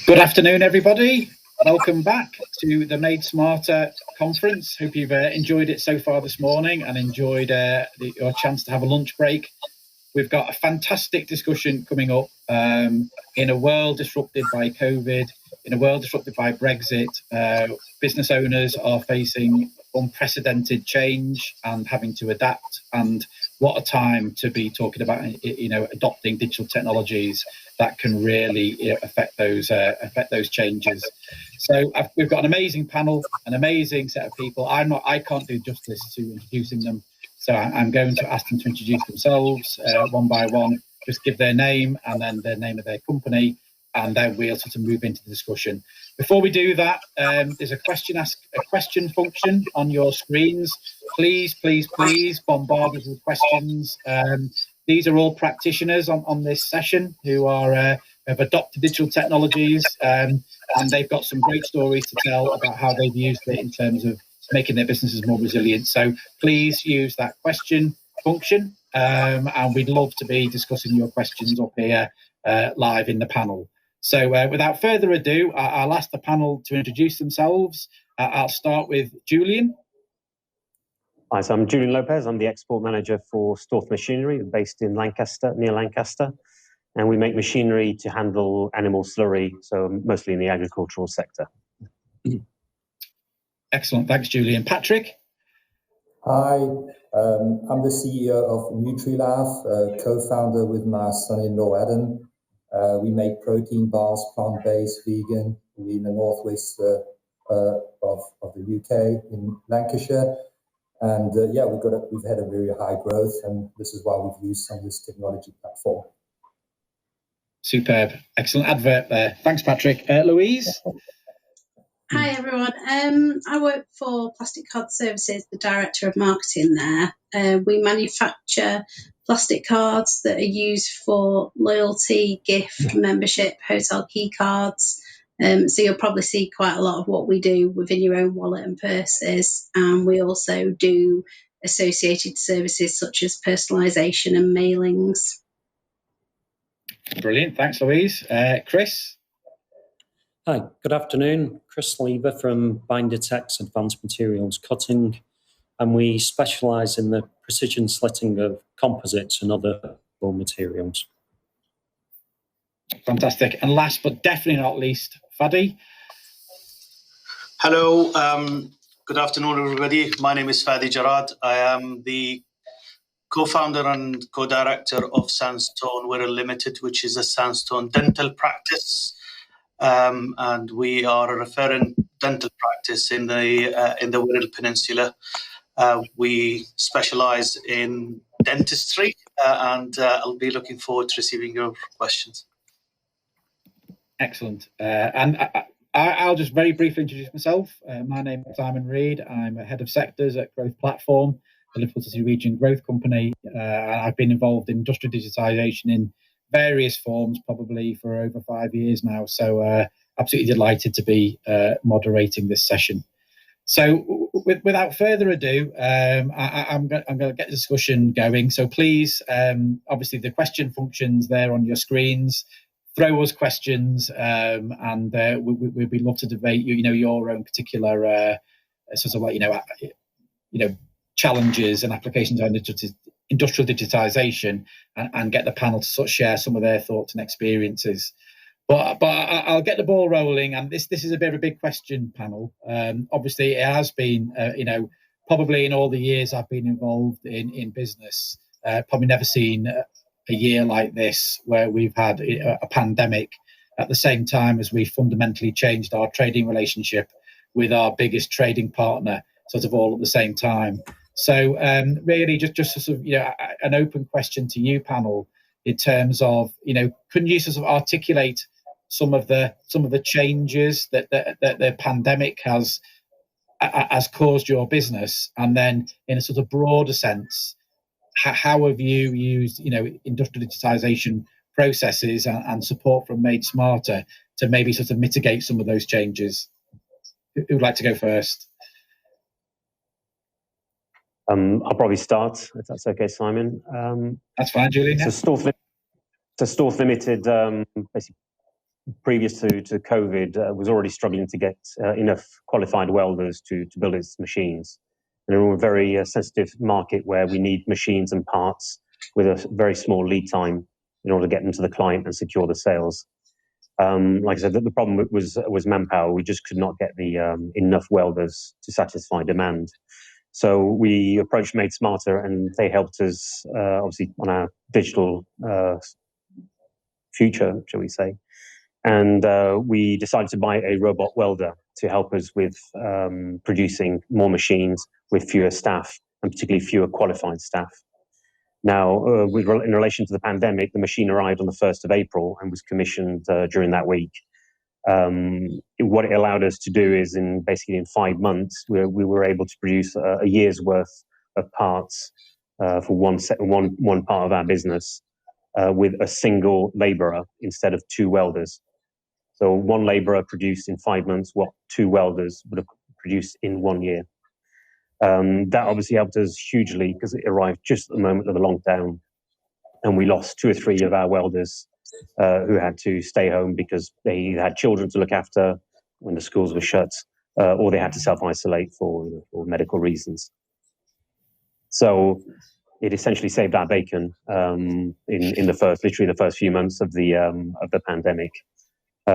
Good afternoon, everybody. Welcome back to the Made Smarter conference. Hope you've enjoyed it so far this morning and enjoyed your chance to have a lunch break. We've got a fantastic discussion coming up in a world disrupted by COVID, in a world disrupted by Brexit. Business owners are facing unprecedented change and having to adapt. And what a time to be talking about, adopting digital technologies that can really affect those changes. So we've got an amazing panel, an amazing set of people. I can't do justice to introducing them. So I'm going to ask them to introduce themselves one by one, just give their name and then the name of their company, and then we'll sort of move into the discussion. Before we do that, there's a question function on your screens. Please bombard us with questions. These are all practitioners on this session who have adopted digital technologies, and they've got some great stories to tell about how they've used it in terms of making their businesses more resilient. So please use that question function, and we'd love to be discussing your questions up here live in the panel. So without further ado, I'll ask the panel to introduce themselves. I'll start with Julian. Hi, so I'm Julian Lopez. I'm the export manager for Storth Machinery, based in Lancaster, near Lancaster. And we make machinery to handle animal slurry, so mostly in the agricultural sector. Excellent. Thanks, Julian. Patrick? Hi, I'm the CEO of Nutrilaf, co-founder with my son-in-law, Adam. We make protein bars, plant-based, vegan. We're in the northwest of the UK, in Lancashire. And we've had a very high growth, and this is why we've used some of this technology platform. Superb. Excellent advert there. Thanks, Patrick. Louise? Hi, everyone. I work for Plastic Card Services, the Director of Marketing there. We manufacture plastic cards that are used for loyalty, gift, membership, hotel key cards. So you'll probably see quite a lot of what we do within your own wallet and purses. And we also do associated services such as personalisation and mailings. Brilliant. Thanks, Louise. Chris? Hi, good afternoon. Chris Lever from Bindertex Advanced Materials Cutting, and we specialise in the precision slitting of composites and other raw materials. Fantastic. And last but definitely not least, Fadi. Hello, good afternoon, everybody. My name is Fadi Jarad. I am the co-founder and co-director of Sandstone Wirral Limited, which is a Sandstone dental practice. And we are a referring dental practice in the Wirral Peninsula. We specialise in dentistry, and I'll be looking forward to receiving your questions. Excellent. And I'll just very briefly introduce myself. My name is Simon Reid. I'm a head of sectors at Growth Platform, the Liverpool City Region Growth Company. I've been involved in industrial digitisation in various forms, probably for over 5 years now. So absolutely delighted to be moderating this session. So without further ado, I'm going to get the discussion going. So please, obviously the question function's there on your screens. Throw us questions, and we'd love to debate your own particular sort of like challenges and applications on industrial digitization, and get the panel to sort of share some of their thoughts and experiences. But I'll get the ball rolling, and this is a bit of a big question panel. Obviously, it has been probably in all the years I've been involved in business, probably never seen a year like this where we've had a pandemic at the same time as we fundamentally changed our trading relationship with our biggest trading partner, sort of all at the same time. So really just sort of an open question to you, panel, in terms of couldn't you sort of articulate some of the changes that the pandemic has caused your business, and then in a sort of broader sense, how have you used industrial digitization processes and support from Made Smarter to maybe sort of mitigate some of those changes? Who would like to go first? I'll probably start, if that's okay, Simon. That's fine, Julian. So Storth Limited basically previous to COVID, was already struggling to get enough qualified welders to build its machines. And we're a very sensitive market where we need machines and parts with a very small lead time in order to get them to the client and secure the sales. Like I said, the problem was manpower. We just could not get the enough welders to satisfy demand. So we approached Made Smarter, and they helped us obviously on our digital future, shall we say. And we decided to buy a robot welder to help us with producing more machines with fewer staff, and particularly fewer qualified staff. Now, in relation to the pandemic, the machine arrived on the 1st of April and was commissioned during that week. What it allowed us to do is, basically in 5 months, we were able to produce a year's worth of parts for one part of our business with a single labourer instead of 2 welders. So one labourer produced in 5 months what 2 welders would have produced in 1 year. That obviously helped us hugely because it arrived just at the moment of the lockdown, and we lost 2 or 3 of our welders who had to stay home because they had children to look after when the schools were shut, or they had to self-isolate for medical reasons. So it essentially saved our bacon in the first few months of the pandemic.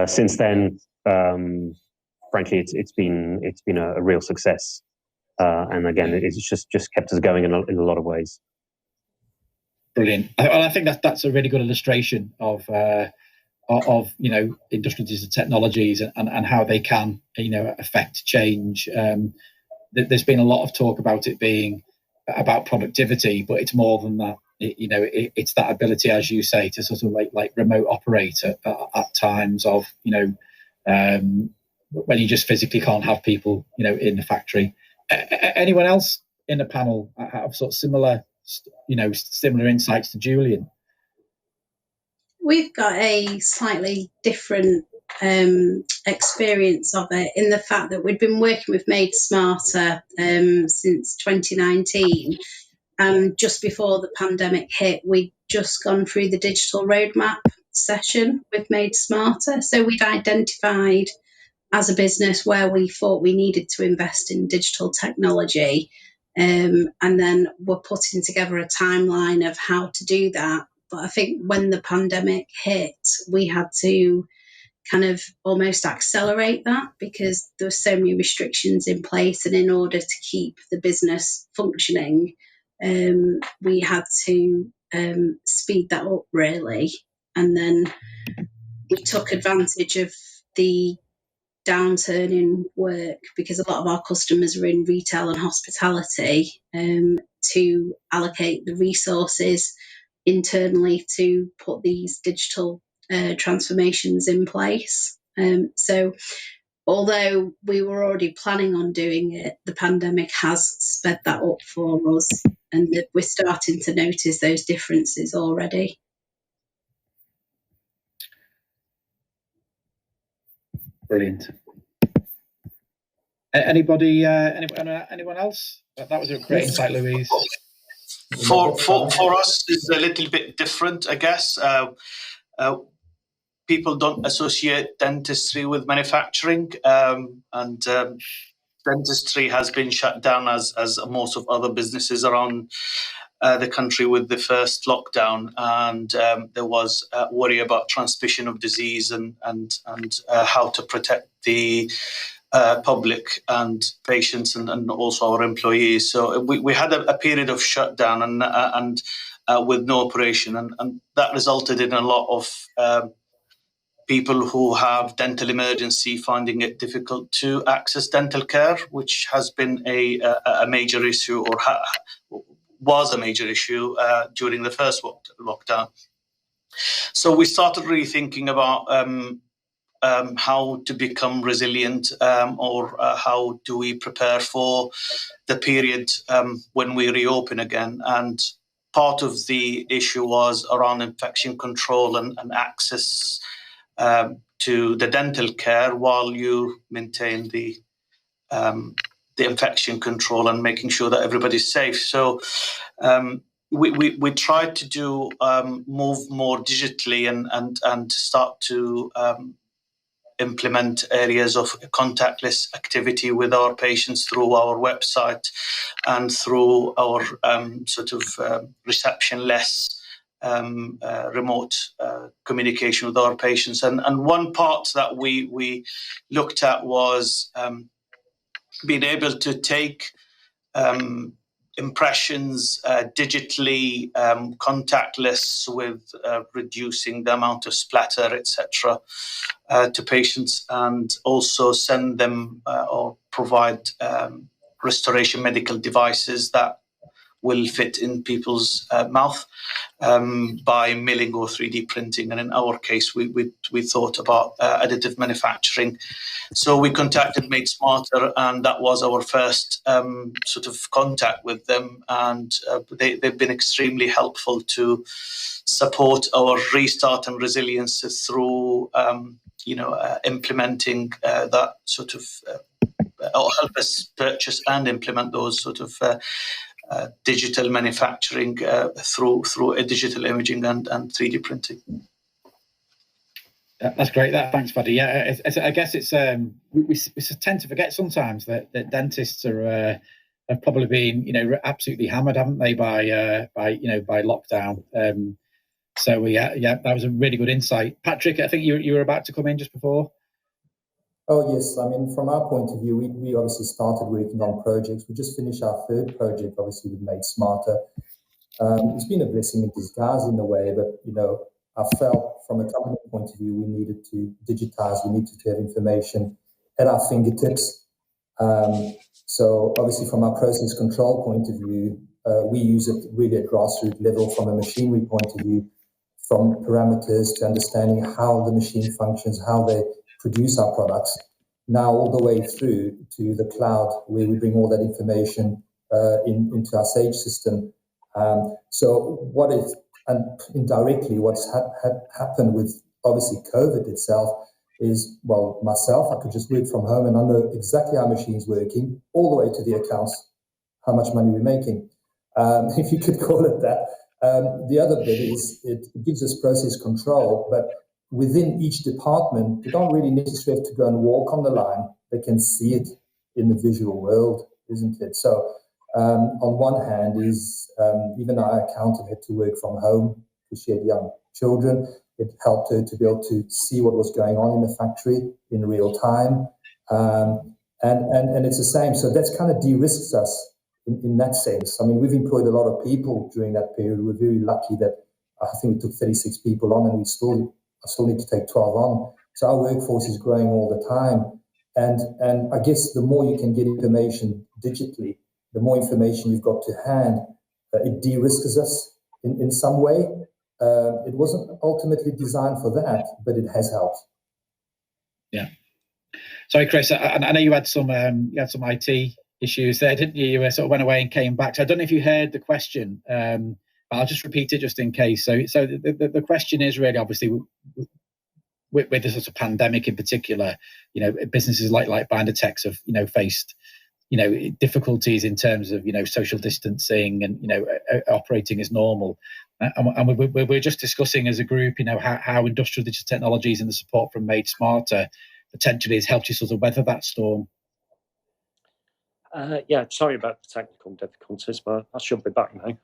Since then, frankly, it's been a real success, and again, it's just kept us going in a lot of ways. Brilliant. I think that's a really good illustration of industrial digital technologies and how they can affect change. There's been a lot of talk about it being about productivity, but it's more than that. It's that ability, as you say, to sort of like remote operate at times of when you just physically can't have people in the factory. Anyone else in the panel have sort of similar insights to Julian? We've got a slightly different experience of it in the fact that we'd been working with Made Smarter since 2019. And just before the pandemic hit, we'd just gone through the digital roadmap session with Made Smarter. So we'd identified as a business where we thought we needed to invest in digital technology. And then we're putting together a timeline of how to do that. But I think when the pandemic hit, we had to kind of almost accelerate that because there were so many restrictions in place. And in order to keep the business functioning, we had to speed that up, really. And then we took advantage of the downturn in work because a lot of our customers are in retail and hospitality to allocate the resources internally to put these digital transformations in place. So although we were already planning on doing it, the pandemic has sped that up for us, and we're starting to notice those differences already. Brilliant. Anybody? Anyone else? That was a great insight, Louise. For us, it's a little bit different, I guess. People don't associate dentistry with manufacturing, and dentistry has been shut down as most of other businesses around the country with the first lockdown, and there was a worry about transmission of disease and how to protect the public and patients and also our employees. So we had a period of shutdown and with no operation, and that resulted in a lot of people who have dental emergency finding it difficult to access dental care, which has been a major issue, or was a major issue during the first lockdown. So we started really thinking about how to become resilient, or how do we prepare for the period when we reopen again. And part of the issue was around infection control and access to the dental care while you maintain the infection control and making sure that everybody's safe. So we tried to do move more digitally and start to implement areas of contactless activity with our patients through our website and through our reception-less remote communication with our patients. And one part that we looked at was being able to take impressions digitally, contactless, with reducing the amount of splatter, etc., to patients, and also send them or provide restoration medical devices that will fit in people's mouth by milling or 3D printing. And in our case, we thought about additive manufacturing. So we contacted Made Smarter, and that was our first sort of contact with them. And they've been extremely helpful to support our restart and resilience through, implementing that sort of, or help us purchase and implement those sort of digital manufacturing through digital imaging and 3D printing. That's great. Thanks, Paddy. Yeah, I guess it's we tend to forget sometimes that dentists are have probably been absolutely hammered, haven't they, by lockdown. So that was a really good insight. Patrick, I think you were about to come in just before. Oh yes, I mean, from our point of view, we obviously started working on projects. We just finished our third project, obviously, with Made Smarter. It's been a blessing in disguise in a way, but I felt from a company point of view, we needed to digitize, we needed to have information at our fingertips. So obviously from our process control point of view, we use it really at grassroots level from a machinery point of view, from parameters to understanding how the machine functions, how they produce our products, now all the way through to the cloud, where we bring all that information into our Sage system. So what is, and indirectly what's happened with obviously COVID itself is, well, myself, I could just work from home and I know exactly how machine's working, all the way to the accounts, how much money we're making, if you could call it that. The other bit is it gives us process control, but within each department, they don't really necessarily have to go and walk on the line. They can see it in the visual world, isn't it? So on one hand is even our accountant had to work from home because she had young children. It helped her to be able to see what was going on in the factory in real time. And it's the same. So that's kind of de-risks us in that sense. I mean, we've employed a lot of people during that period. We're very lucky that I think we took 36 people on, and I still need to take 12 on. So our workforce is growing all the time. And I guess the more you can get information digitally, the more information you've got to hand, it de-risks us in some way. It wasn't ultimately designed for that, but it has helped. Yeah. Sorry, Chris, I know you had some IT issues there, didn't you? You sort of went away and came back. So I don't know if you heard the question. I'll just repeat it just in case. So the question is really, obviously, with this sort of pandemic in particular, businesses like Binder-Tex have faced difficulties in terms of social distancing and operating as normal. And we're just discussing as a group how industrial digital technologies and the support from Made Smarter potentially has helped you sort of weather that storm. Sorry about the technical difficulties, but I should be back now.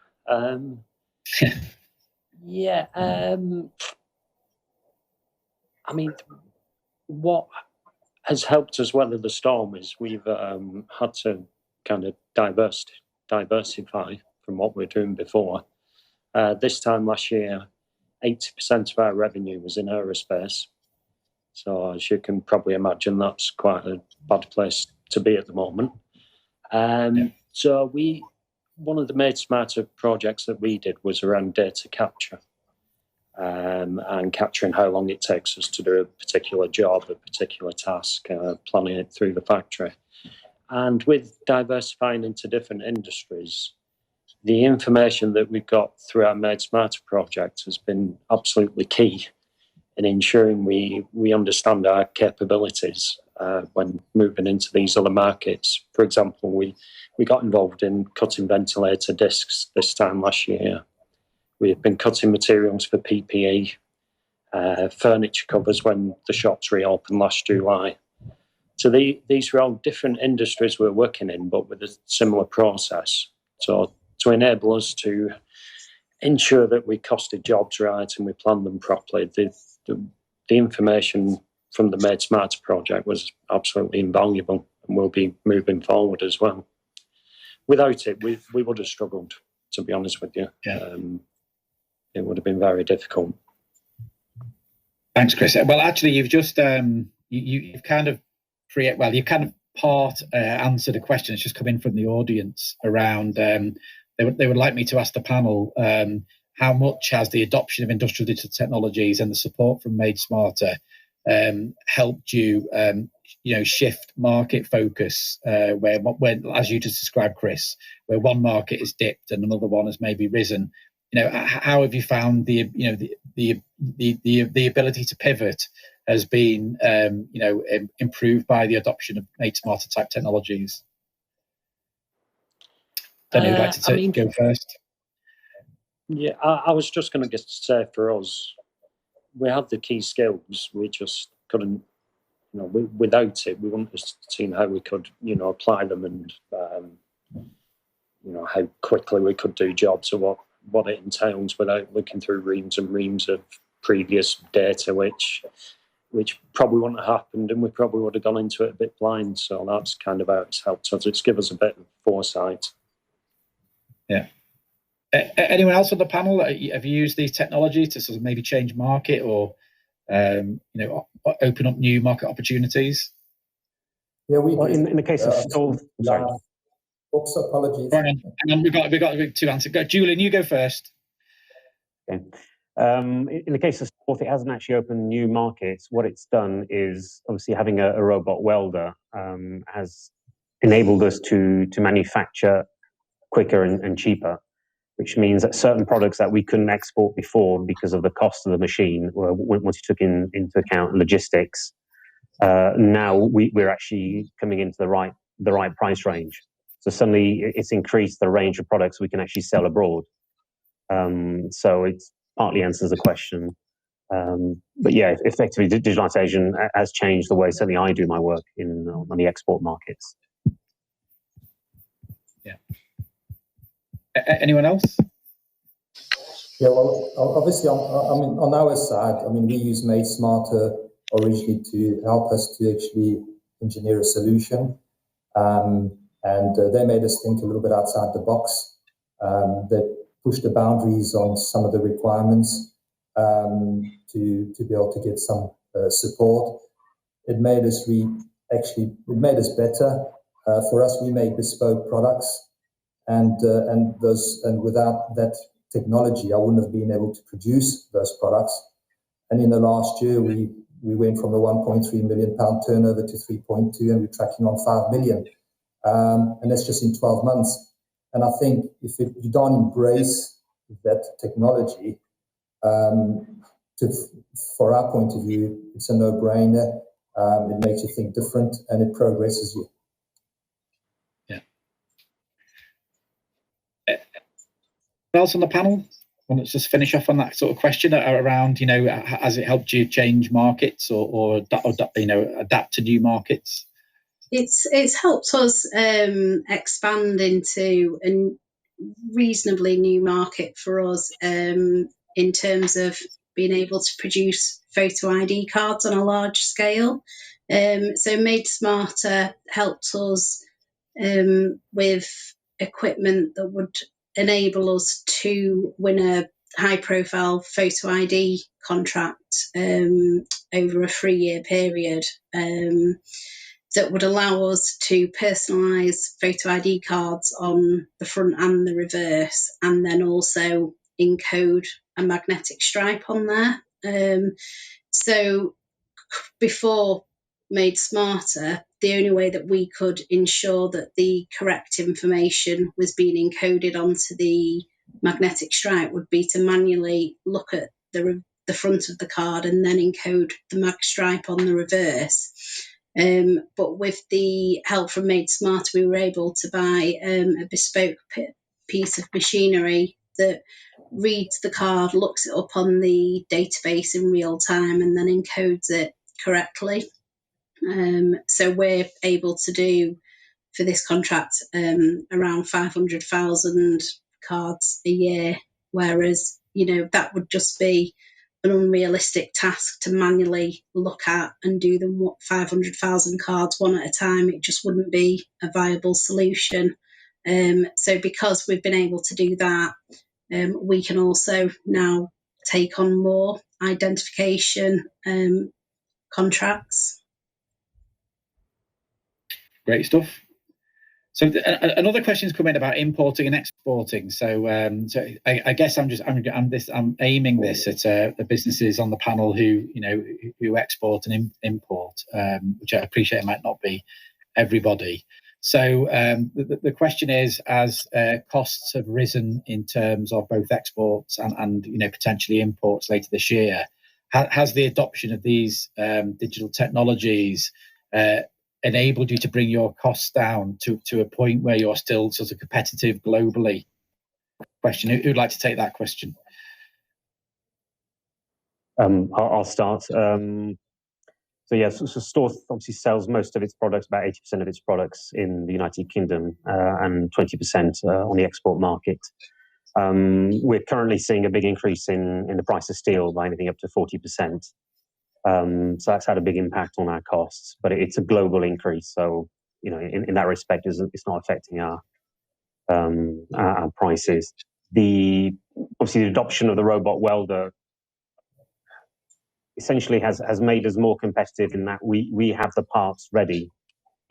I mean, what has helped us weather the storm is we've had to kind of diversify from what we were doing before. This time last year, 80% of our revenue was in aerospace. So as you can probably imagine, that's quite a bad place to be at the moment. So one of the Made Smarter projects that we did was around data capture and capturing how long it takes us to do a particular job, a particular task, planning it through the factory. And with diversifying into different industries, the information that we've got through our Made Smarter project has been absolutely key in ensuring we understand our capabilities when moving into these other markets. For example, we got involved in cutting ventilator discs this time last year. We've been cutting materials for PPE, furniture covers when the shops reopened last July. So these were all different industries we're working in, but with a similar process. So to enable us to ensure that we costed jobs right and we planned them properly, the information from the Made Smarter project was absolutely invaluable, and will be moving forward as well. Without it, we would have struggled, to be honest with you. Yeah. It would have been very difficult. Thanks, Chris. Well, actually, you've just you've kind of part answered a question that's just come in from the audience around. They would like me to ask the panel how much has the adoption of industrial digital technologies and the support from Made Smarter helped you, shift market focus when, as you just described, Chris, where one market is dipped and another one has maybe risen. How have you found the ability to pivot has been, improved by the adoption of Made Smarter type technologies? Don't know who'd like to go first. Yeah, I was just going to say for us, we had the key skills. We just couldn't, without it, we wouldn't have seen how we could, apply them and, how quickly we could do jobs or what it entails without looking through reams and reams of previous data, which probably wouldn't have happened, and we probably would have gone into it a bit blind. So that's kind of how it's helped us. It's given us a bit of foresight. Yeah. Anyone else on the panel, have you used these technologies to sort of maybe change market or, open up new market opportunities? Yeah, in the case of Storth, sorry. Oops, apologies. And then we've got two answers. Go, Julian, you go first. Okay. In the case of Storth, it hasn't actually opened new markets. What it's done is obviously having a robot welder has enabled us to manufacture quicker and cheaper, which means that certain products that we couldn't export before because of the cost of the machine, once you took into account logistics, now we're actually coming into the right price range. So suddenly it's increased the range of products we can actually sell abroad. So it partly answers the question. But yeah, effectively digitalization has changed the way certainly I do my work on the export markets. Yeah. Anyone else? Yeah, well, obviously, on our side, we use Made Smarter originally to help us to actually engineer a solution, and they made us think a little bit outside the box. They pushed the boundaries on some of the requirements to be able to get some support. It made us better. For us, we make bespoke products, and without that technology, I wouldn't have been able to produce those products. And in the last year, we went from a 1.3 million pound turnover to 3.2, and we're tracking on 5 million. And that's just in 12 months. And I think if you don't embrace that technology, for our point of view, it's a no-brainer. It makes you think different, and it progresses you. Else on the panel? Let's just finish off on that sort of question around, has it helped you change markets or adapt to new markets? It's helped us expand into a reasonably new market for us in terms of being able to produce photo ID cards on a large scale. So Made Smarter helped us with equipment that would enable us to win a high-profile photo ID contract over a 3-year period that would allow us to personalise photo ID cards on the front and the reverse, and then also encode a magnetic stripe on there. So before Made Smarter, the only way that we could ensure that the correct information was being encoded onto the magnetic stripe would be to manually look at the the front of the card and then encode the mag stripe on the reverse. But with the help from Made Smart, we were able to buy a bespoke piece of machinery that reads the card, looks it up on the database in real time, and then encodes it correctly. So we're able to do, for this contract, around 500,000 cards a year, whereas, that would just be an unrealistic task to manually look at and do them 500,000 cards one at a time. It just wouldn't be a viable solution. So because we've been able to do that, we can also now take on more identification contracts. Great stuff. So another question's come in about importing and exporting. So I guess I'm aiming this at the businesses on the panel who export and import, which I appreciate might not be everybody. So the question is, as costs have risen in terms of both exports and potentially imports later this year, has the adoption of these digital technologies enabled you to bring your costs down to a point where you're still sort of competitive globally? Question. Who'd like to take that question? I'll start. So Storth obviously sells most of its products, about 80% of its products in the United Kingdom, and 20% on the export market. We're currently seeing a big increase in the price of steel by anything up to 40%. So that's had a big impact on our costs, but it's a global increase. So, in that respect, it's not affecting our prices. Obviously, the adoption of the robot welder essentially has made us more competitive in that we have the parts ready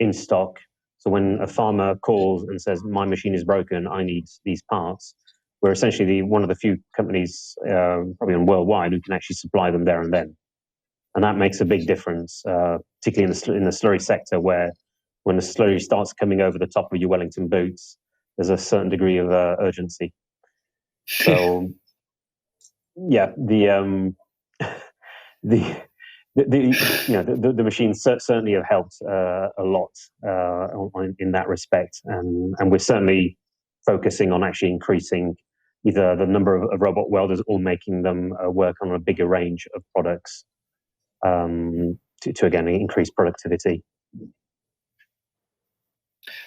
in stock. So when a farmer calls and says, my machine is broken, I need these parts, we're essentially one of the few companies, probably worldwide, who can actually supply them there and then. And that makes a big difference, particularly in the slurry sector, where when the slurry starts coming over the top of your Wellington boots, there's a certain degree of urgency. So, yeah, the machines certainly have helped a lot in that respect, and we're certainly focusing on actually increasing either the number of robot welders or making them work on a bigger range of products. To again increase productivity.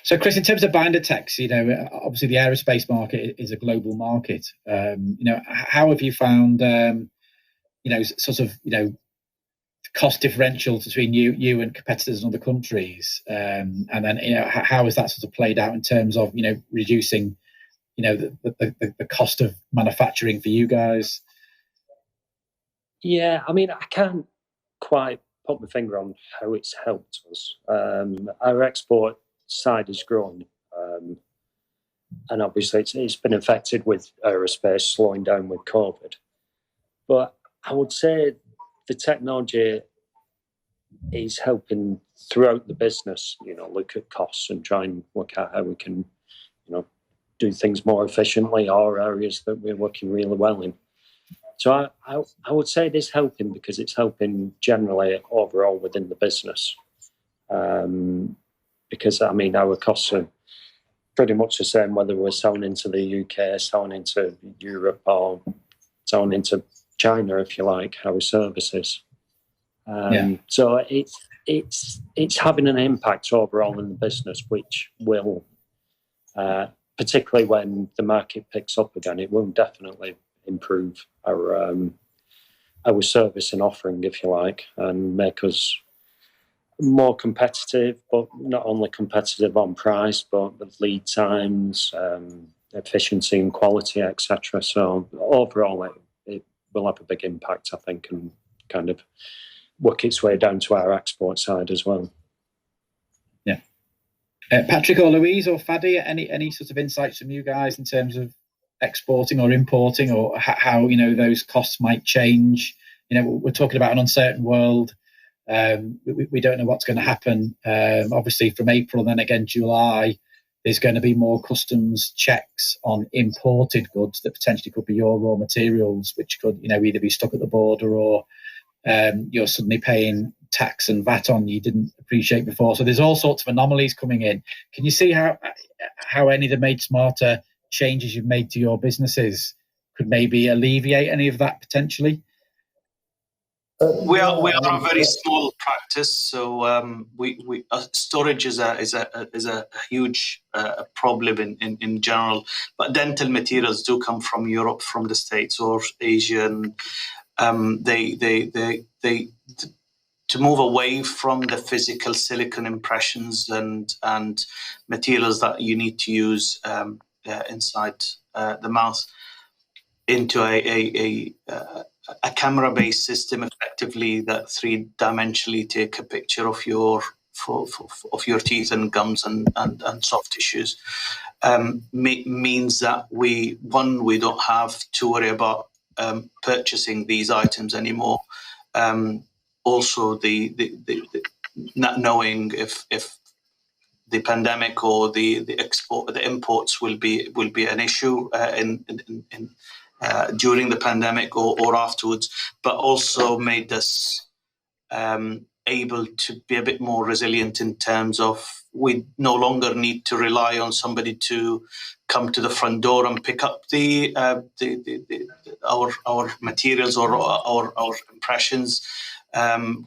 So, Chris, in terms of binder techs, obviously the aerospace market is a global market. How have you found, cost differentials between you and competitors in other countries, and then how has that sort of played out in terms of reducing, the cost of manufacturing for you guys? Yeah, I mean, I can't quite put my finger on how it's helped us. Our export side is growing, and obviously it's been affected with aerospace slowing down with COVID. But I would say the technology is helping throughout the business. Look at costs and try and work out how we can, do things more efficiently, or areas that we're working really well in. So I would say it is helping because it's helping generally overall within the business. Because, I mean, our costs are pretty much the same whether we're selling into the UK, selling into Europe, or selling into China, if you like, our services. So it's having an impact overall in the business, which will, particularly when the market picks up again, it will definitely improve our service and offering, if you like, and make us more competitive, but not only competitive on price, but with lead times, efficiency and quality, etc. So overall, it will have a big impact, I think, and kind of work its way down to our export side as well. Yeah. Patrick or Louise or Fadi, any sort of insights from you guys in terms of exporting or importing, or how those costs might change? We're talking about an uncertain world. We don't know what's going to happen. Obviously, from April, then again July, there's going to be more customs checks on imported goods that potentially could be your raw materials, which could, either be stuck at the border or you're suddenly paying tax and VAT on you didn't appreciate before. So there's all sorts of anomalies coming in. Can you see how any of the Made Smarter changes you've made to your businesses could maybe alleviate any of that potentially? We are a very small practice, so we storage is a huge problem in general. But dental materials do come from Europe, from the States or Asia, and they to move away from the physical silicone impressions and materials that you need to use inside the mouth into a camera-based system, effectively, that 3-dimensionally take a picture of your teeth and gums and soft tissues, means that we don't have to worry about purchasing these items anymore. Also, the not knowing if the pandemic or the imports will be an issue during the pandemic or afterwards, but also made us able to be a bit more resilient in terms of we no longer need to rely on somebody to come to the front door and pick up our materials or our impressions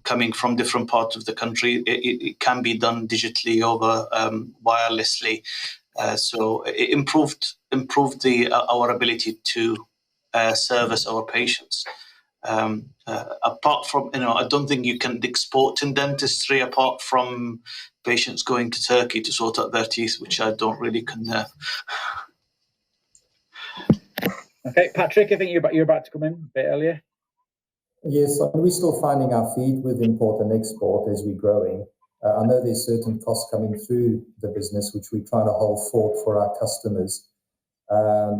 coming from different parts of the country. It can be done digitally over wirelessly, so it improved our ability to service our patients. Apart from, I don't think you can export in dentistry apart from patients going to Turkey to sort out their teeth, which I don't really condone. Okay, Patrick, I think you're about to come in a bit earlier. Yes, we're still finding our feet with import and export as we're growing. I know there's certain costs coming through the business, which we're trying to hold fort for our customers,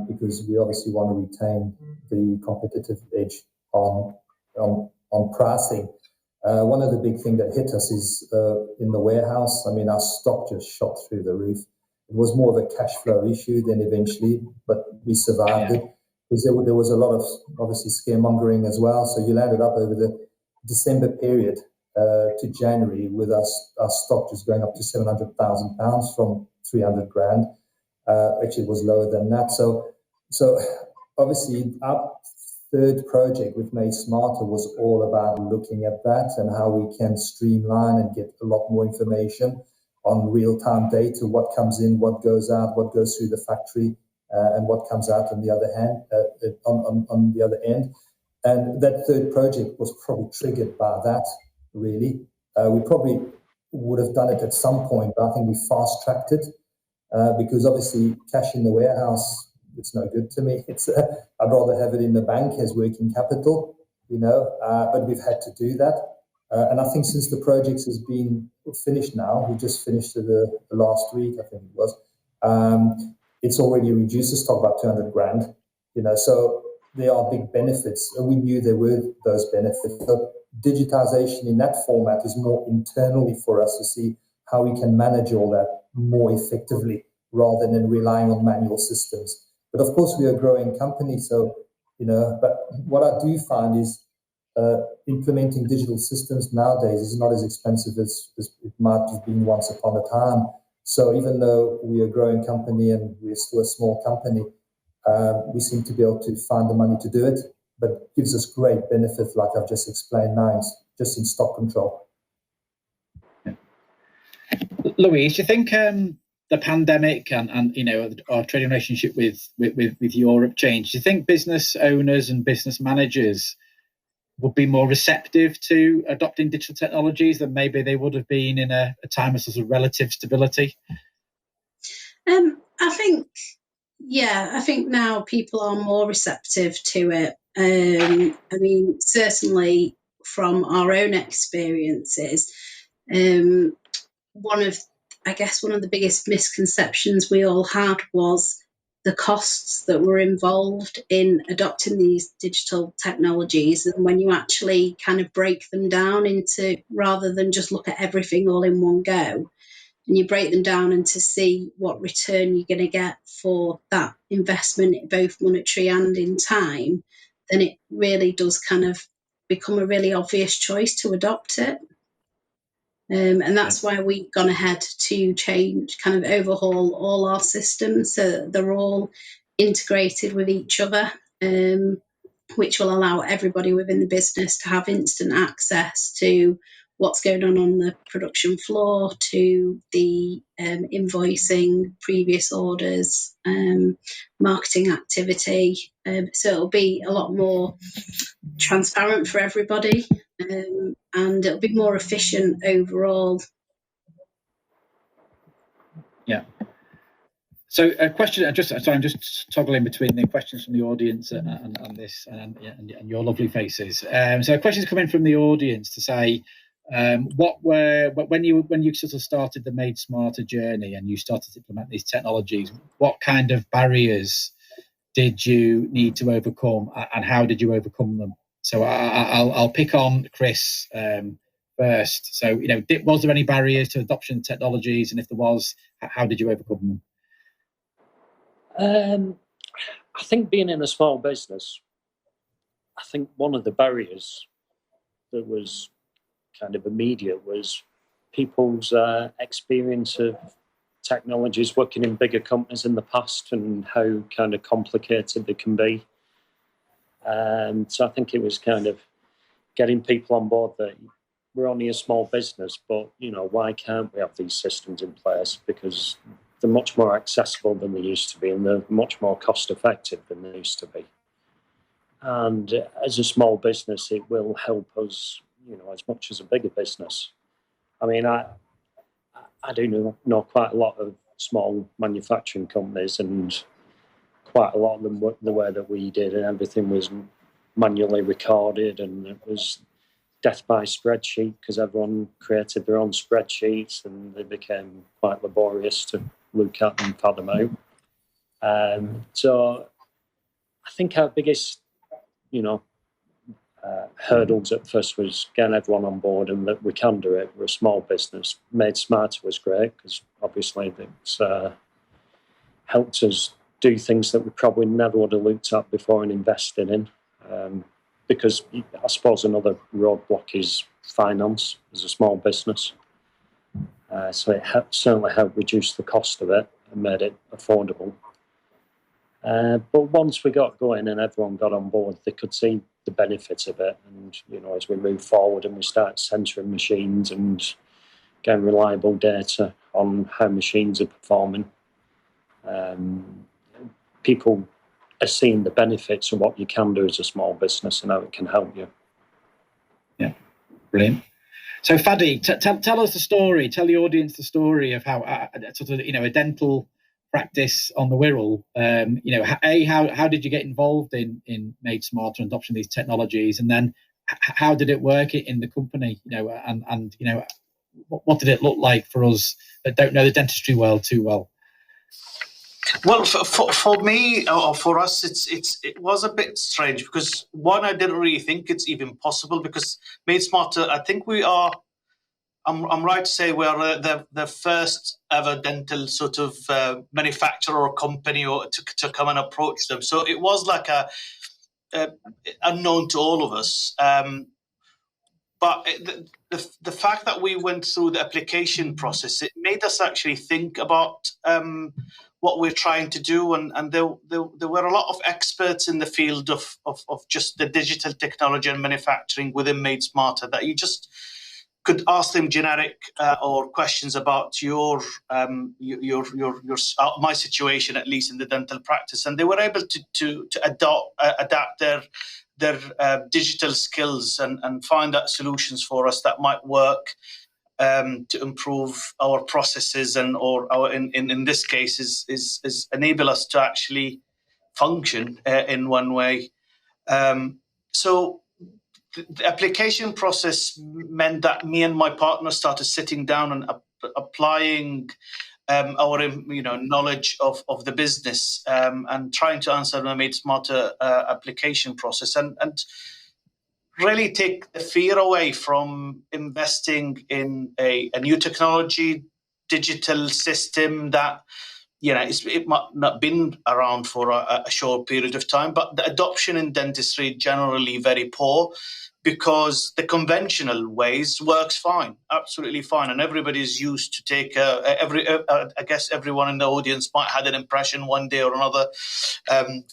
because we obviously want to retain the competitive edge on pricing. One of the big things that hit us is in the warehouse. I mean, our stock just shot through the roof. It was more of a cash flow issue than eventually, but we survived it. Because there was a lot of, obviously, scaremongering as well. So you landed up over the December period to January with our stock just going up to £700,000 from 300 grand. Actually, it was lower than that. So obviously, our third project with Made Smarter was all about looking at that and how we can streamline and get a lot more information on real-time data, what comes in, what goes out, what goes through the factory, and what comes out on the other hand, on the other end. And that third project was probably triggered by that, really. We probably would have done it at some point, but I think we fast-tracked it because obviously cash in the warehouse, it's no good to me. I'd rather have it in the bank as working capital, but we've had to do that. And I think since the project has been finished now, we just finished it the last week, I think it was, it's already reduced the stock by 200 grand, so there are big benefits, and we knew there were those benefits. So digitization in that format is more internally for us to see how we can manage all that more effectively rather than relying on manual systems. But of course, we are a growing company, so, but what I do find is implementing digital systems nowadays is not as expensive as it might have been once upon a time. So even though we are a growing company and we're still a small company, we seem to be able to find the money to do it, but it gives us great benefits, like I've just explained now, just in stock control. Louise, do you think the pandemic and our trading relationship with Europe changed? Do you think business owners and business managers would be more receptive to adopting digital technologies than maybe they would have been in a time of sort of relative stability? I think now people are more receptive to it. I mean, certainly from our own experiences, one of the biggest misconceptions we all had was the costs that were involved in adopting these digital technologies. And when you actually kind of break them down into, rather than just look at everything all in one go, and you break them down and to see what return you're going to get for that investment, both monetary and in time, then it really does kind of become a really obvious choice to adopt it. And that's why we've gone ahead to change, kind of overhaul all our systems so that they're all integrated with each other, which will allow everybody within the business to have instant access to what's going on the production floor, to the invoicing, previous orders, marketing activity. So it'll be a lot more transparent for everybody, and it'll be more efficient overall. Yeah. So a question, I'm just toggling between the questions from the audience and this and your lovely faces. So a question's coming from the audience to say, when you sort of started the Made Smarter journey and you started to implement these technologies, what kind of barriers did you need to overcome, and how did you overcome them? So I'll pick on Chris first. So, was there any barriers to adoption of technologies, and if there was, how did you overcome them? I think being in a small business, I think one of the barriers that was kind of immediate was people's experience of technologies working in bigger companies in the past and how kind of complicated they can be. So I think it was kind of getting people on board that we're only a small business, but, why can't we have these systems in place? Because they're much more accessible than they used to be, and they're much more cost effective than they used to be. And as a small business, it will help us, as much as a bigger business. I mean, I do know quite a lot of small manufacturing companies, and quite a lot of them worked the way that we did, and everything was manually recorded, and it was death by spreadsheet because everyone created their own spreadsheets, and they became quite laborious to look at and fathom out. So I think our biggest, hurdles at first was getting everyone on board and that we can do it. We're a small business. Made Smarter was great because obviously it's helped us do things that we probably never would have looked at before and invested in. Because I suppose another roadblock is finance as a small business. So it certainly helped reduce the cost of it and made it affordable. But once we got going and everyone got on board, they could see the benefits of it. And, as we move forward and we start censoring machines and getting reliable data on how machines are performing, people are seeing the benefits of what you can do as a small business and how it can help you. Yeah, brilliant. So Fadi, tell us the story. Tell the audience the story of how a dental practice on the Wirral. How did you get involved in Made Smarter and adoption of these technologies, and then how did it work in the company? And what did it look like for us that don't know the dentistry world too well? Well, for me or for us, it was a bit strange because one, I didn't really think it's even possible because Made Smarter, I think we are. I'm right to say we are the first ever dental sort of manufacturer or company or to come and approach them. So it was like a unknown to all of us. But the fact that we went through the application process, it made us actually think about what we're trying to do. And there were a lot of experts in the field of just the digital technology and manufacturing within Made Smarter that you just could ask them generic or questions about your my situation, at least in the dental practice. And they were able to adapt their digital skills and find out solutions for us that might work to improve our processes or our in this case is enable us to actually function in one way. So the application process meant that me and my partner started sitting down and applying our knowledge of the business and trying to answer the Made Smarter application process and really take the fear away from investing in a new technology, digital system that, it might not been around for a short period of time, but the adoption in dentistry generally very poor, because the conventional ways works fine, absolutely fine, and everybody's used to take I guess everyone in the audience might have an impression one day or another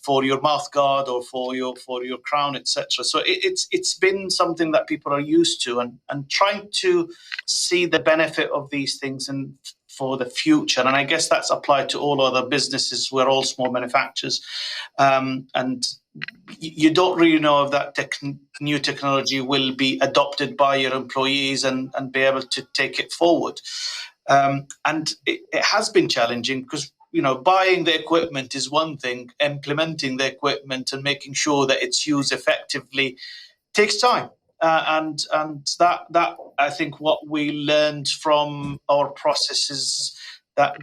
for your mouth guard or for your crown, etc. So it's been something that people are used to, and trying to see the benefit of these things and for the future. And I guess that's applied to all other businesses. We're all small manufacturers, and you don't really know if that new technology will be adopted by your employees and be able to take it forward. And it has been challenging because, buying the equipment is one thing, implementing the equipment and making sure that it's used effectively takes time. And that I think what we learned from our processes that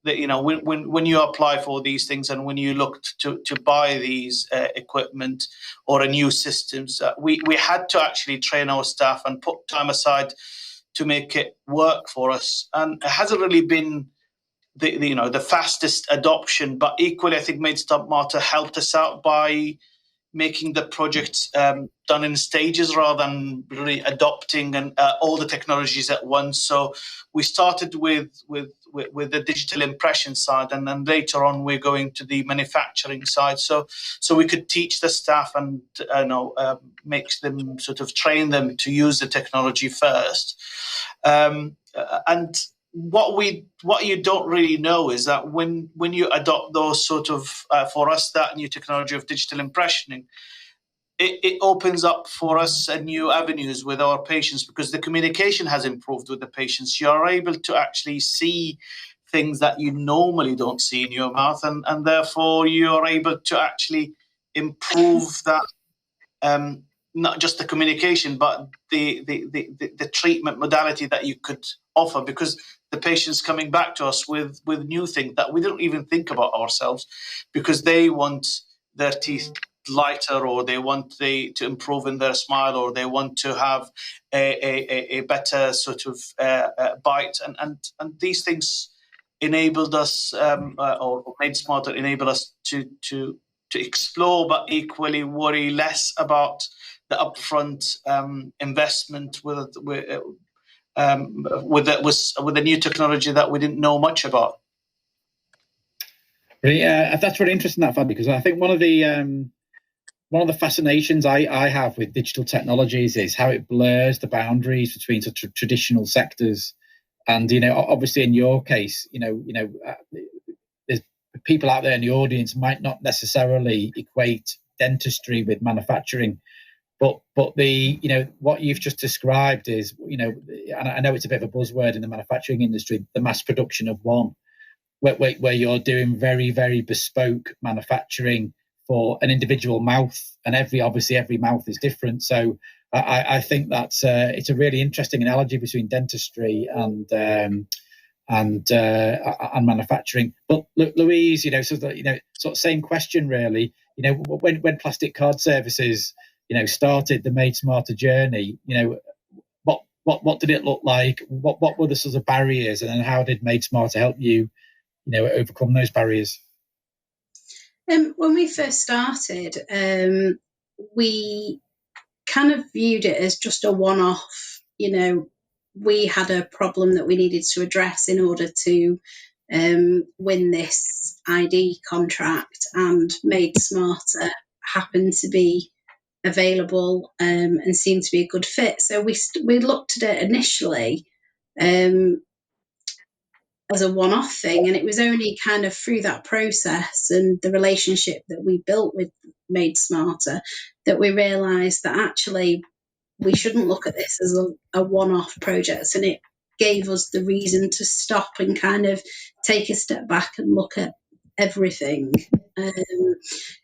when you apply for these things and when you look to buy these equipment or a new systems, we had to actually train our staff and put time aside to make it work for us. And it hasn't really been the fastest adoption, but equally I think MaidSmarter helped us out by making the project done in stages rather than really adopting and all the technologies at once. So we started with the digital impression side, and then later on we're going to the manufacturing side. So we could teach the staff and make them sort of train them to use the technology first. And what you don't really know is that when you adopt those sort of for us that new technology of digital impressioning, it opens up for us a new avenues with our patients, because the communication has improved with the patients. You are able to actually see things that you normally don't see in your mouth, and therefore you are able to actually improve that. Not just the communication, but the treatment modality that you could offer, because the patients coming back to us with new things that we don't even think about ourselves, because they want their teeth lighter, or they want to improve in their smile, or they want to have a better sort of bite, and these things enabled us, or MaidSmarter enabled us to explore, but equally worry less about the upfront investment with the new technology that we didn't know much about. Really, that's really interesting, that, Fad, because I think one of the fascinations I have with digital technologies is how it blurs the boundaries between sort of traditional sectors, and obviously in your case, there's people out there in the audience might not necessarily equate dentistry with manufacturing. But the what you've just described is and I know it's a bit of a buzzword in the manufacturing industry, the mass production of one, where you're doing very, very bespoke manufacturing for an individual mouth, and every mouth is different. So I think that's it's a really interesting analogy between dentistry and manufacturing. But Louise, sort of same question really. When Plastic Card Services started the MaidSmarter journey, what did it look like? What were the sort of barriers, and then how did MaidSmarter help you, overcome those barriers? When we first started, we kind of viewed it as just a one-off. We had a problem that we needed to address in order to win this ID contract, and MaidSmarter happened to be available and seemed to be a good fit. So we looked at it initially as a one-off thing, and it was only kind of through that process and the relationship that we built with MaidSmarter that we realised that actually we shouldn't look at this as a one-off project, and it gave us the reason to stop and kind of take a step back and look at everything.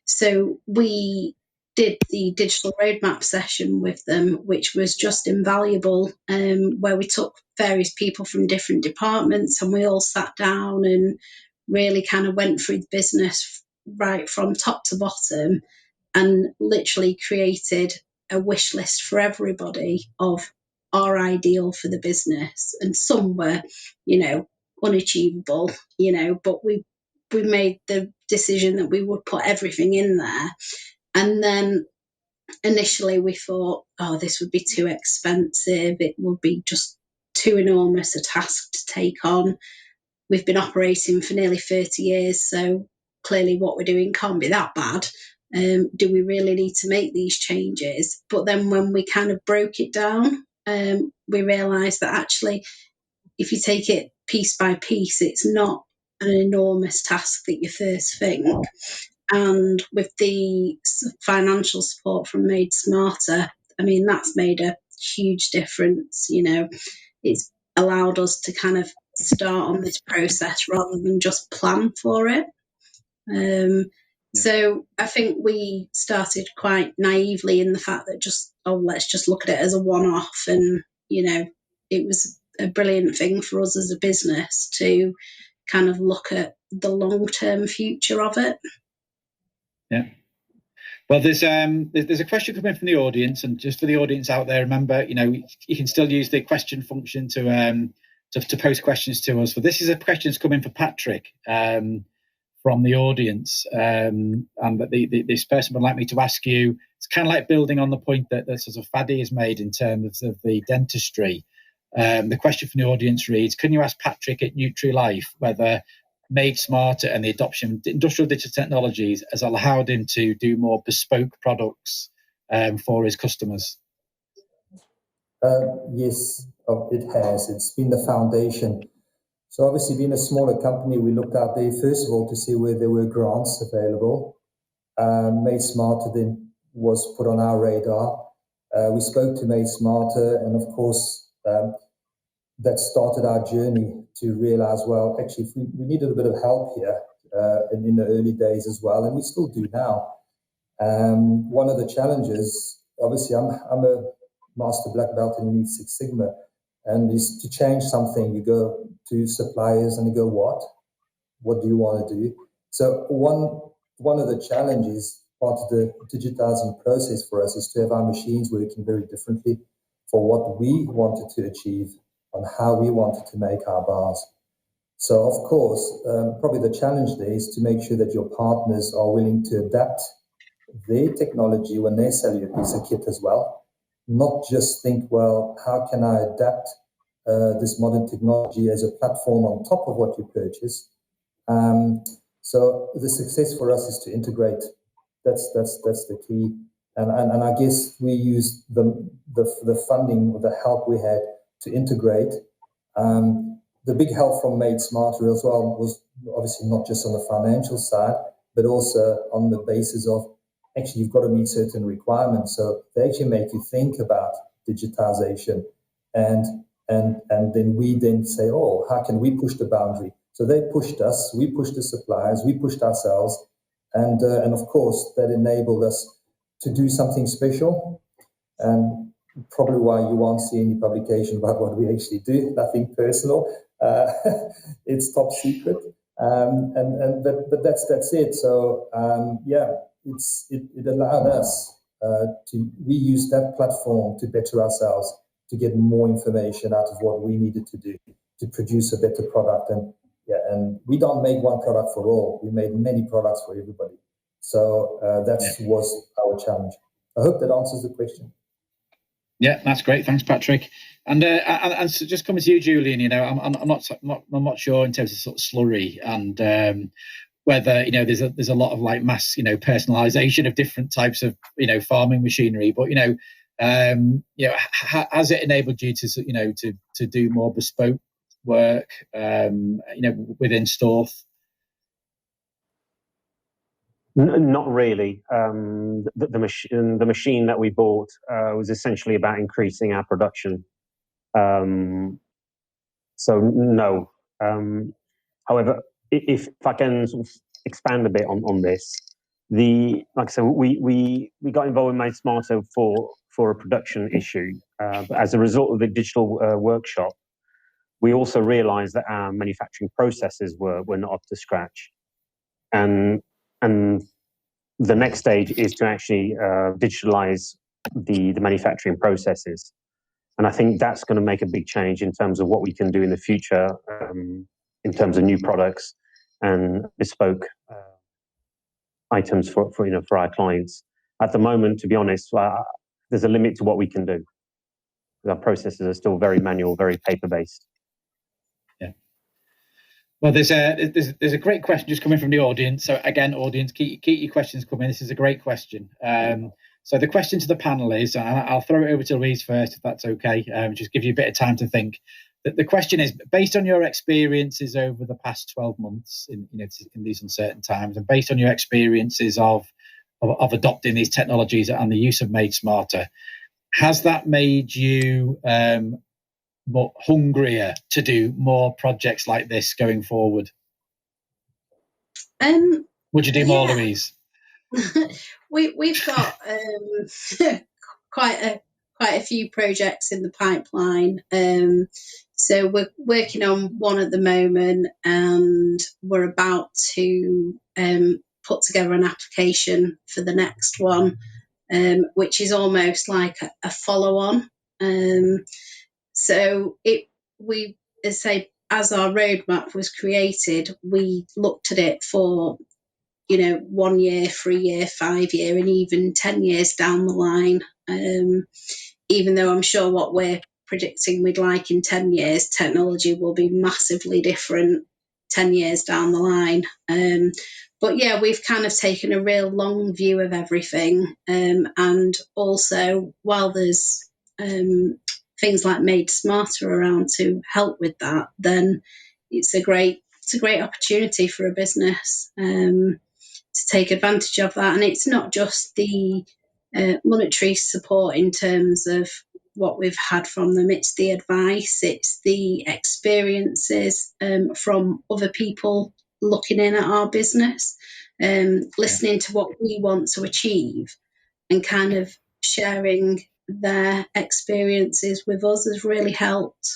So we did the digital roadmap session with them, which was just invaluable, where we took various people from different departments and we all sat down and really kind of went through the business right from top to bottom, and literally created a wish list for everybody of are ideal for the business, and some were, unachievable, but we made the decision that we would put everything in there. And then initially we thought, this would be too expensive. It would be just too enormous a task to take on. We've been operating for nearly 30 years, so clearly what we're doing can't be that bad. Do we really need to make these changes? But then when we kind of broke it down, we realised that actually, if you take it piece by piece, it's not an enormous task that you first think. And with the financial support from Made Smarter, I mean, that's made a huge difference. It's allowed us to kind of start on this process rather than just plan for it. So I think we started quite naively in the fact that let's just look at it as a one-off. And, it was a brilliant thing for us as a business to kind of look at the long-term future of it. Yeah. Well, there's a question coming from the audience, and just for the audience out there, remember, you can still use the question function to post questions to us. But this is a question that's coming for Patrick from the audience, and this person would like me to ask you. It's kind of like building on the point that sort of Fadi has made in terms of the dentistry. The question from the audience reads: can you ask Patrick at Nutri-Life whether Made Smarter and the adoption of industrial digital technologies has allowed him to do more bespoke products for his customers? Yes, it has. It's been the foundation. So obviously, being a smaller company, we looked out there, first of all, to see where there were grants available. Made Smarter then was put on our radar. We spoke to Made Smarter, and of course, that started our journey to realize, well, actually, we needed a bit of help here in the early days as well, and we still do now. One of the challenges, obviously, I'm a master black belt in Lean Six Sigma, and is to change something, you go to suppliers and you go, what do you want to do? So one of the challenges, part of the digitizing process for us, is to have our machines working very differently for what we wanted to achieve on how we wanted to make our bars. So, of course, probably the challenge there is to make sure that your partners are willing to adapt their technology when they sell you a piece of kit as well. Not just think, well, how can I adapt this modern technology as a platform on top of what you purchase? So the success for us is to integrate. That's the key. And I guess we used the funding, or the help we had to integrate. The big help from Made Smarter as well was obviously not just on the financial side, but also on the basis of actually you've got to meet certain requirements. So they actually make you think about digitization, and then we then say, how can we push the boundary? So they pushed us, we pushed the suppliers, we pushed ourselves, and of course that enabled us to do something special. And probably why you won't see any publication about what we actually do. Nothing personal. It's top secret. But that's it. So it allowed us we use that platform to better ourselves, to get more information out of what we needed to do to produce a better product. And we don't make one product for all. We made many products for everybody. So was our challenge. I hope that answers the question. Yeah, that's great. Thanks, Patrick. And so just coming to you, Julian. I'm not sure in terms of sort of slurry and whether there's a lot of like mass personalization of different types of farming machinery. But has it enabled you to do more bespoke work within Storth? Not really. The machine that we bought was essentially about increasing our production. So no. However, if I can sort of expand a bit on this, like I said, we got involved in Made Smarter for a production issue. But as a result of the digital workshop, we also realised that our manufacturing processes were not up to scratch, and the next stage is to actually digitalize the manufacturing processes. And I think that's going to make a big change in terms of what we can do in the future, in terms of new products and bespoke items for our clients. At the moment, to be honest, there's a limit to what we can do. Our processes are still very manual, very paper-based. Yeah. Well, there's a great question just coming from the audience. So again, audience, keep your questions coming. This is a great question. So the question to the panel is, and I'll throw it over to Louise first, if that's okay. Just give you a bit of time to think. The question is, based on your experiences over the past 12 months in these uncertain times, and based on your experiences of adopting these technologies and the use of Made Smarter, has that made you more hungrier to do more projects like this going forward? Would you do more, Louise? We've got quite a few projects in the pipeline. So we're working on one at the moment, and we're about to put together an application for the next one, which is almost like a follow-on. So as our roadmap was created, we looked at it for 1 year, 3 year, 5 year, and even 10 years down the line. Even though I'm sure what we're predicting we'd like in 10 years, technology will be massively different 10 years down the line. But yeah, we've kind of taken a real long view of everything. And also, while there's things like Made Smarter around to help with that, then it's a great opportunity for a business to take advantage of that. And it's not just the monetary support in terms of what we've had from them, it's the advice, it's the experiences from other people looking in at our business, listening to what we want to achieve, and kind of sharing their experiences with us has really helped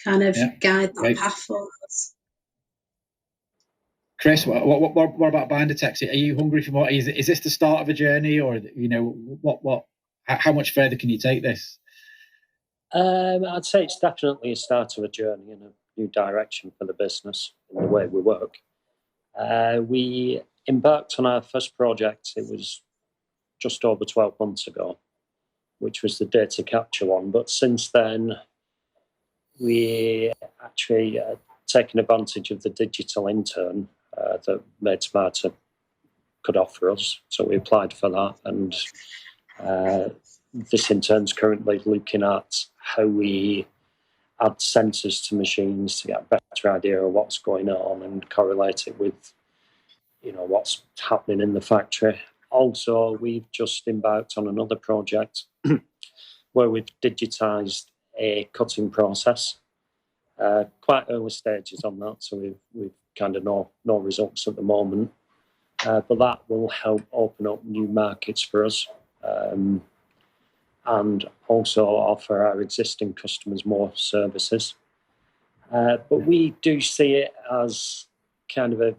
kind of guide that path for us. Chris, what about Bindertex? Are you hungry for more? Is this the start of a journey, or how much further can you take this? I'd say it's definitely a start of a journey in a new direction for the business and the way we work. We embarked on our first project. It was just over 12 months ago, which was the data capture one. But since then, we actually taken advantage of the digital intern that Made Smarter could offer us. So we applied for that, and this intern's currently looking at how we add sensors to machines to get a better idea of what's going on and correlate it with what's happening in the factory. Also, we've just embarked on another project where we've digitised a cutting process. Quite early stages on that, so we've kind of no results at the moment. But that will help open up new markets for us, and also offer our existing customers more services. But we do see it as kind of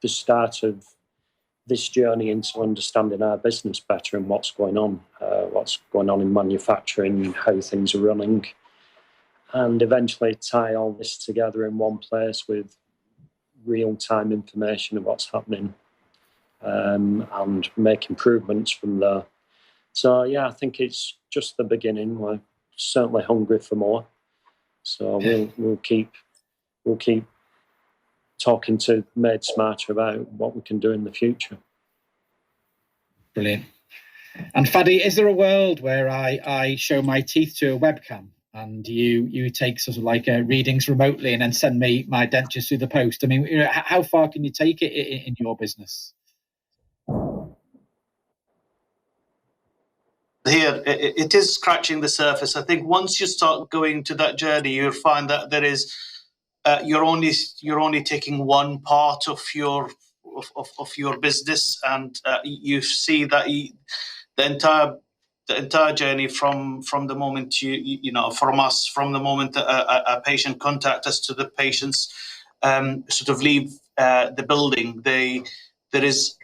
the start of this journey into understanding our business better and what's going on in manufacturing, how things are running, and eventually tie all this together in one place with real-time information of what's happening, and make improvements from there. So yeah, I think it's just the beginning. We're certainly hungry for more. So we'll keep talking to Made Smarter about what we can do in the future. Brilliant. And Fadi, is there a world where I show my teeth to a webcam and you take sort of like readings remotely and then send me my dentures through the post? I mean, how far can you take it in your business? Here, it is scratching the surface. I think once you start going to that journey, you'll find that there is you're only taking one part of your business, and you see that the entire journey from the moment from the moment a patient contacts us to the patients sort of leave the building. There is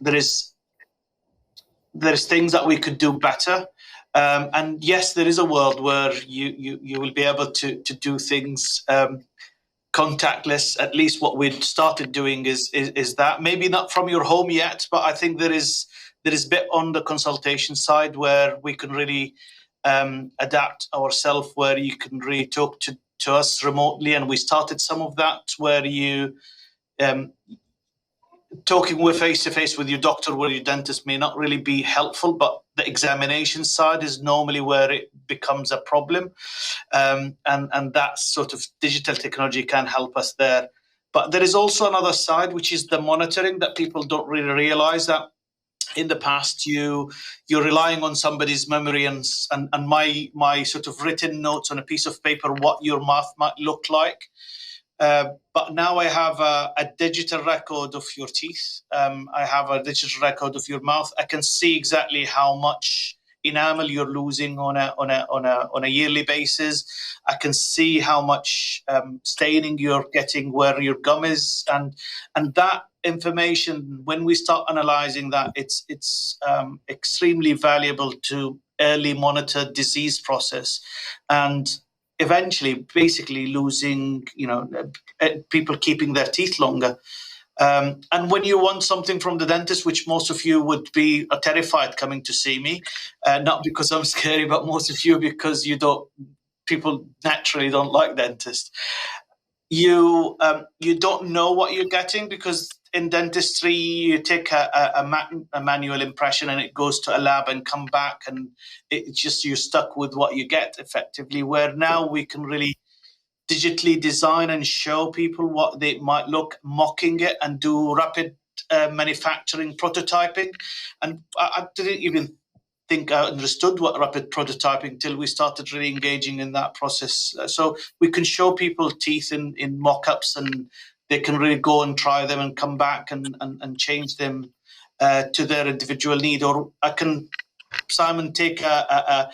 things that we could do better. And yes, there is a world where you will be able to do things contactless. At least what we've started doing is that, maybe not from your home yet, but I think there is a bit on the consultation side where we can really adapt ourselves, where you can really talk to us remotely, and we started some of that where you talking with face-to-face with your doctor or your dentist may not really be helpful, but the examination side is normally where it becomes a problem, and that sort of digital technology can help us there. But there is also another side, which is the monitoring, that people don't really realize, that in the past you're relying on somebody's memory and my sort of written notes on a piece of paper what your mouth might look like. But now I have a digital record of your teeth. I have a digital record of your mouth. I can see exactly how much enamel you're losing on a yearly basis. I can see how much staining you're getting where your gum is, and that information, when we start analyzing that, it's extremely valuable to early monitor disease process, and eventually basically losing, people keeping their teeth longer. And when you want something from the dentist, which most of you would be terrified coming to see me, not because I'm scary, but most of you because people naturally don't like dentists. You don't know what you're getting, because in dentistry you take a manual impression and it goes to a lab and come back, and it's just you're stuck with what you get effectively. Where now we can really digitally design and show people what they might look, mocking it, and do rapid manufacturing prototyping. And I didn't even think I understood what rapid prototyping till we started really engaging in that process. So we can show people teeth in mock-ups, and they can really go and try them and come back and change them to their individual need. Or I can, Simon, take a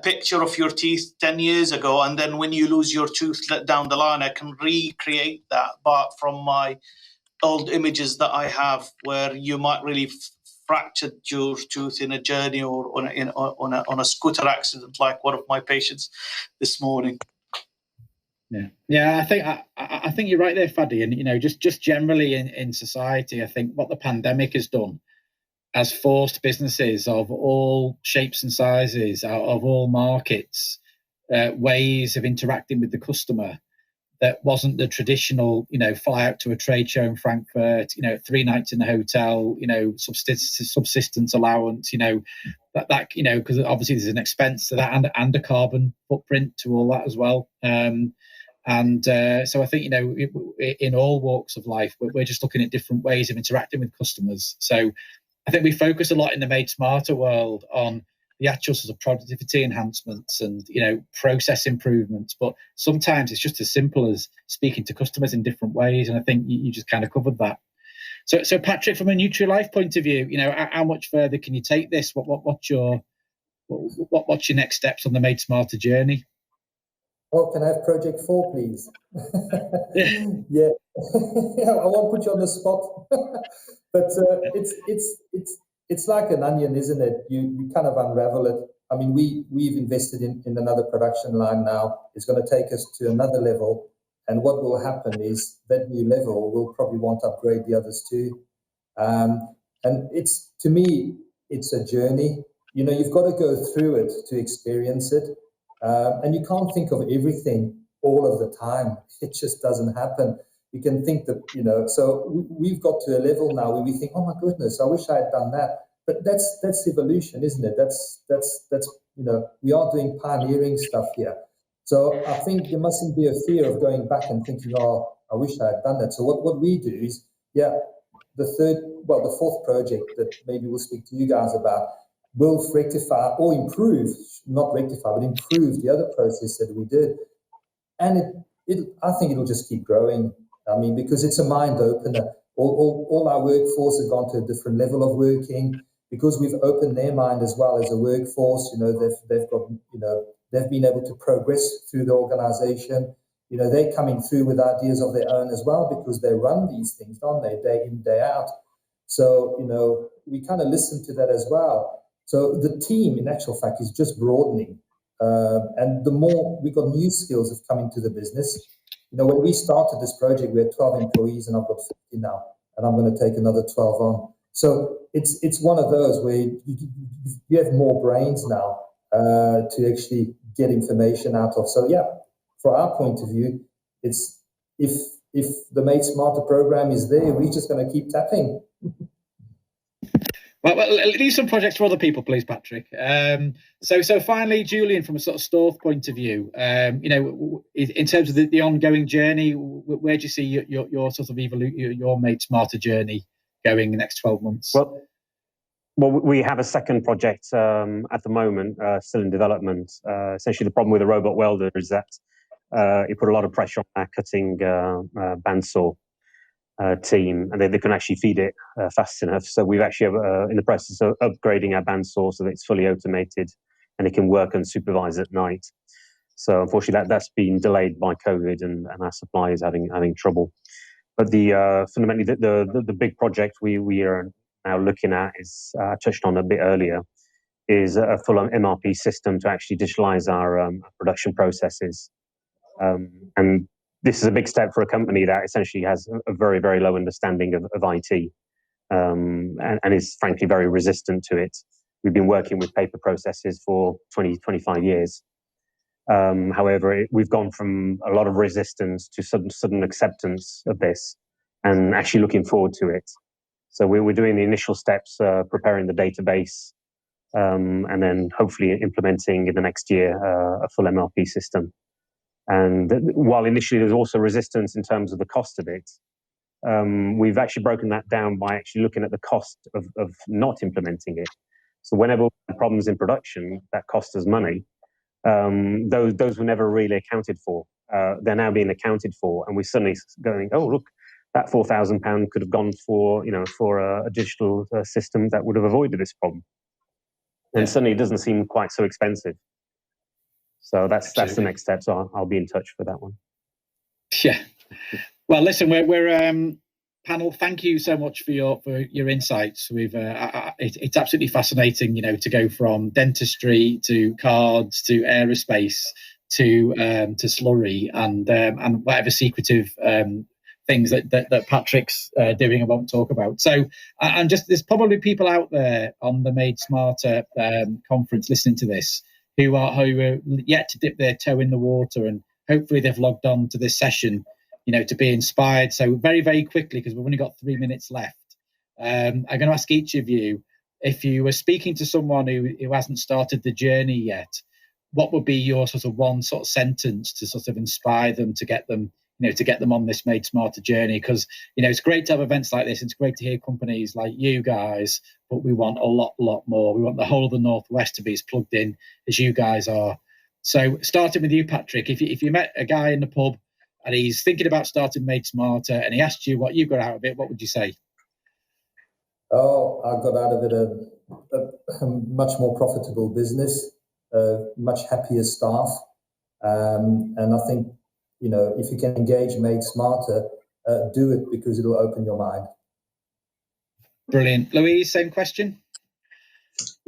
picture of your teeth 10 years ago, and then when you lose your tooth down the line, I can recreate that, but from my old images that I have, where you might really fractured your tooth in a journey or on a scooter accident, like one of my patients this morning. Yeah. I think you're right there, Fadi. And just generally in society, I think what the pandemic has done has forced businesses of all shapes and sizes, of all markets, ways of interacting with the customer that wasn't the traditional, fly out to a trade show in Frankfurt, 3 nights in the hotel, subsistence allowance, that because obviously there's an expense to that and a carbon footprint to all that as well. So I think, in all walks of life, we're just looking at different ways of interacting with customers. So I think we focus a lot in the Made Smarter world on the actual sort of productivity enhancements and, process improvements. But sometimes it's just as simple as speaking to customers in different ways. And I think you just kind of covered that. So Patrick, from a Nutrilife point of view, how much further can you take this? What's your next steps on the Made Smarter journey? Oh, can I have Project 4, please? Yeah. I won't put you on the spot. But it's like an onion, isn't it? You kind of unravel it. I mean, we've invested in another production line now. It's going to take us to another level. And what will happen is that new level will probably want to upgrade the others too. And to me, it's a journey. You've got to go through it to experience it. And you can't think of everything all of the time. It just doesn't happen. You can think that, so we've got to a level now where we think, oh my goodness, I wish I had done that. But that's evolution, isn't it? That's we are doing pioneering stuff here. So I think there mustn't be a fear of going back and thinking, oh, I wish I had done that. So what we do is, the fourth project that maybe we'll speak to you guys about will rectify or improve, not rectify, but improve the other process that we did. And I think it'll just keep growing. I mean, because it's a mind opener. All our workforce have gone to a different level of working because we've opened their mind as well as a workforce. They've got, they've been able to progress through the organization. They're coming through with ideas of their own as well because they run these things, don't they, day in, day out. So, we kind of listen to that as well. So the team, in actual fact, is just broadening. And the more we got new skills have come into the business. When we started this project, we had 12 employees, and I've got 50 now, and I'm going to take another 12 on. So it's one of those where you have more brains now to actually get information out of. So yeah, for our point of view, it's if the Made Smarter program is there, we're just going to keep tapping. Well, leave some projects for other people, please, Patrick. So finally, Julian, from a sort of Storth point of view, in terms of the ongoing journey, where do you see your sort of your Made Smarter journey going in the next 12 months? Well, we have a second project at the moment, still in development. Essentially, the problem with the robot welder is that it put a lot of pressure on our cutting bandsaw team, and they can actually feed it fast enough. So we've actually in the process of upgrading our bandsaw so that it's fully automated and it can work unsupervised at night. So unfortunately, that's been delayed by COVID, and our supply is having trouble. But fundamentally, the big project we are now looking at is touched on a bit earlier, is a full MRP system to actually digitalize our production processes. And this is a big step for a company that essentially has a very, very low understanding of IT and is frankly very resistant to it. We've been working with paper processes for 25 years. However, we've gone from a lot of resistance to sudden acceptance of this and actually looking forward to it. So we're doing the initial steps, preparing the database, and then hopefully implementing in the next year a full MRP system. And while initially there's also resistance in terms of the cost of it, we've actually broken that down by actually looking at the cost of not implementing it. So whenever we have problems in production that cost us money, those were never really accounted for. They're now being accounted for, and we're suddenly going, oh, look, that £4,000 could have gone for a digital system that would have avoided this problem. And suddenly it doesn't seem quite so expensive. So that's the next step. So I'll be in touch for that one. Yeah. Well, listen, we're panel. Thank you so much for your insights. It's absolutely fascinating, to go from dentistry to cards to aerospace to slurry and whatever secretive things that Patrick's doing. I won't talk about. So, and just there's probably people out there on the Made Smarter conference listening to this who are yet to dip their toe in the water, and hopefully they've logged on to this session, to be inspired. So very, very quickly, because we've only got 3 minutes left, I'm going to ask each of you, if you were speaking to someone who hasn't started the journey yet, what would be your sort of one sort of sentence to sort of inspire them to get them, to get them on this Made Smarter journey? Because, it's great to have events like this. It's great to hear companies like you guys, but we want a lot more. We want the whole of the Northwest to be as plugged in as you guys are. So starting with you, Patrick, if you met a guy in the pub and he's thinking about starting Made Smarter and he asked you what you got out of it, what would you say? Oh, I got out of it a much more profitable business, much happier staff. And I think, if you can engage Made Smarter, do it, because it'll open your mind. Brilliant. Louise, same question?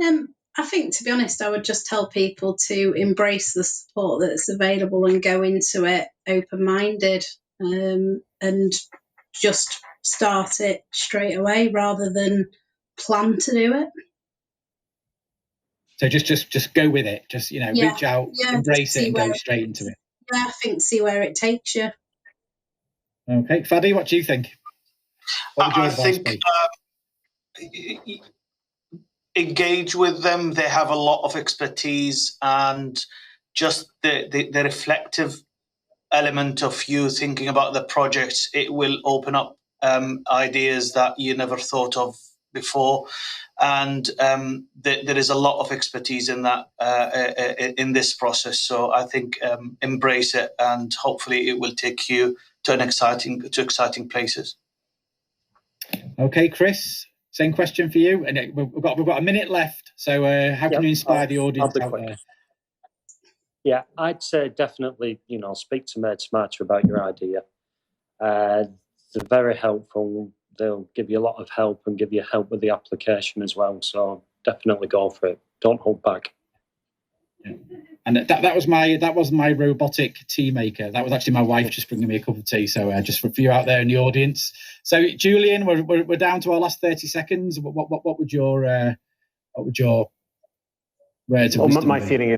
I think, to be honest, I would just tell people to embrace the support that's available and go into it open-minded, and just start it straight away rather than plan to do it. So just go with it. Just, reach out, embrace it, and go straight into it. Yeah, I think see where it takes you. Okay. Fadi, what do you think? What would your advice be? Engage with them. They have a lot of expertise, and just the reflective element of you thinking about the projects, it will open up ideas that you never thought of before. And there is a lot of expertise in that in this process. So I think embrace it, and hopefully it will take you to exciting places. Okay, Chris, same question for you. And we've got a minute left. So how can you inspire the audience out there? Yeah, I'd say definitely, speak to Made Smarter about your idea. They're very helpful. They'll give you a lot of help and give you help with the application as well. So definitely go for it. Don't hold back. Yeah. And that was my robotic tea maker. That was actually my wife just bringing me a cup of tea. So just for you out there in the audience. So Julian, we're down to our last 30 seconds. What would your words of wisdom my be? feeling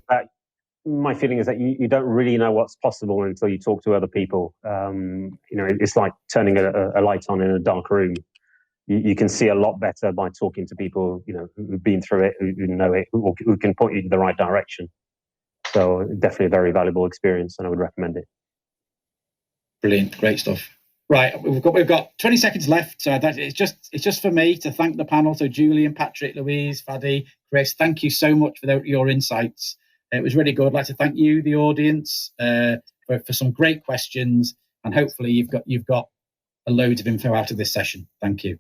is that you don't really know what's possible until you talk to other people. It's like turning a light on in a dark room. You can see a lot better by talking to people, who've been through it, who know it, who can point you in the right direction. So definitely a very valuable experience, and I would recommend it. Brilliant, great stuff. Right, we've got 20 seconds left, so it's just for me to thank the panel. So Julian, Patrick, Louise, Fadi, Chris, thank you so much for your insights. It was really good. I'd like to thank you, the audience, for some great questions, and hopefully you've got a load of info out of this session. Thank you.